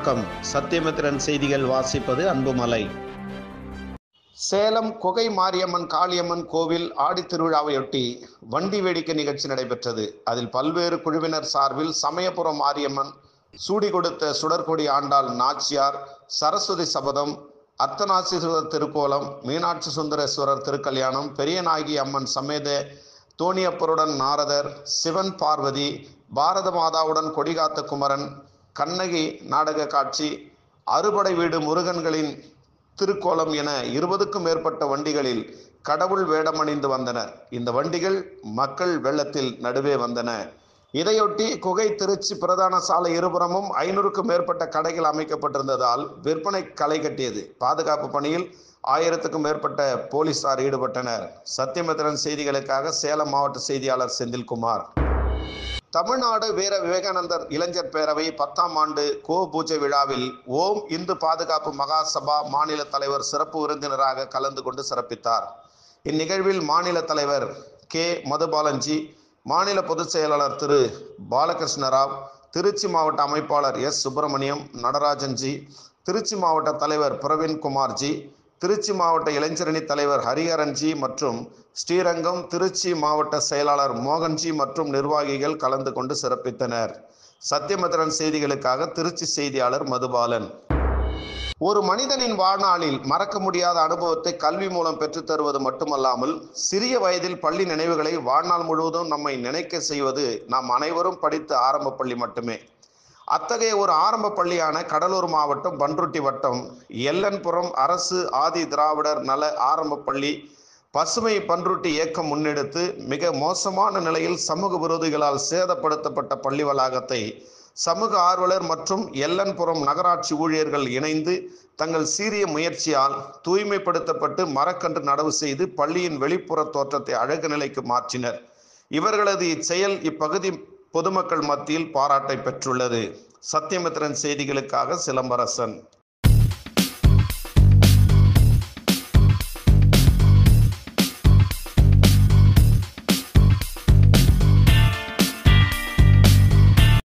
வணக்கம். சத்தியமித்திரன் செய்திகள் வாசிப்பது அன்புமலை. சேலம் குகை மாரியம்மன் காளியம்மன் கோவில் ஆடி திருவிழாவையொட்டி வண்டி வேடிக்கை நிகழ்ச்சி நடைபெற்றது. அதில் பல்வேறு குழுவினர் சார்பில் சமயபுரம் மாரியம்மன், சூடி கொடுத்த சுடற்கொடி ஆண்டாள் நாச்சியார், சரஸ்வதி சபதம், அர்த்தநாசீஸ்வரர் திருக்கோலம், மீனாட்சி சுந்தரேஸ்வரர் திருக்கல்யாணம், பெரியநாயகி அம்மன் சமேத தோணியப்பருடன் நாரதர், சிவன் பார்வதி, பாரத மாதாவுடன் கொடிகாத்த குமரன், கண்ணகி நாடக காட்சி, அறுபடை வீடு முருகன்களின் திருக்கோலம் என 20க்கும் மேற்பட்ட வண்டிகளில் கடவுள் வேடமணிந்து வந்தனர். இந்த வண்டிகள் மக்கள் வெள்ளத்தில் நடுவே வந்தன. இதையொட்டி குகை திருச்சி பிரதான சாலை இருபுறமும் 500க்கும் மேற்பட்ட கடைகள் அமைக்கப்பட்டிருந்ததால் விற்பனை களை கட்டியது. பாதுகாப்பு பணியில் 1000க்கும் மேற்பட்ட போலீசார் ஈடுபட்டனர். சத்தியமித்திரன் செய்திகளுக்காக சேலம் மாவட்ட செய்தியாளர் செந்தில்குமார். தமிழ்நாடு வீர விவேகானந்தர் இளைஞர் பேரவை 10ஆம் ஆண்டு கோ பூஜை விழாவில் ஓம் இந்து பாதுகாப்பு மகாசபா மாநில தலைவர் சிறப்பு விருந்தினராக கலந்து கொண்டு சிறப்பித்தார். இந்நிகழ்வில் மாநில தலைவர் கே மதுபாலன்ஜி, மாநில பொதுச் செயலாளர் திரு பாலகிருஷ்ணராவ், திருச்சி மாவட்ட அமைப்பாளர் எஸ் சுப்பிரமணியம் நடராஜன்ஜி, திருச்சி மாவட்ட தலைவர் பிரவீன்குமார்ஜி, திருச்சி மாவட்ட இளைஞரணி தலைவர் ஹரிஹரன்ஜி மற்றும் ஸ்ரீரங்கம் திருச்சி மாவட்ட செயலாளர் மோகன்ஜி மற்றும் நிர்வாகிகள் கலந்து கொண்டு சிறப்பித்தனர். சத்தியமித்திரன் செய்திகளுக்காக திருச்சி செய்தியாளர் மதுபாலன். ஒரு மனிதனின் வாழ்நாளில் மறக்க முடியாத அனுபவத்தை கல்வி மூலம் பெற்றுத்தருவது மட்டுமல்லாமல், சிறிய வயதில் பள்ளி நினைவுகளை வாழ்நாள் முழுவதும் நம்மை நினைக்க செய்வது நாம் அனைவரும் படித்த ஆரம்ப பள்ளி மட்டுமே. அத்தகைய ஒரு ஆரம்ப பள்ளியான கடலூர் மாவட்டம் பன்ருட்டி வட்டம் எல்லன்புரம் அரசு ஆதி திராவிடர் நல ஆரம்ப பள்ளி பசுமை பன்ருட்டி இயக்கம் முன்னெடுத்து மிக மோசமான நிலையில் சமூக விரோதிகளால் சேதப்படுத்தப்பட்ட பள்ளி வளாகத்தை சமூக ஆர்வலர் மற்றும் எல்லன்புரம் நகராட்சி ஊழியர்கள் இணைந்து தங்கள் சீரிய முயற்சியால் தூய்மைப்படுத்தப்பட்டு மரக்கன்று நடவு செய்து பள்ளியின் வெளிப்புற தோற்றத்தை அழகு நிலைக்கு மாற்றினர். இவர்களது இச்செயல் இப்பகுதி பொதுமக்கள் மத்தியில் பாராட்டை பெற்றுள்ளது. சத்தியமித்திரன் செய்திகளுக்காக சிலம்பரசன்.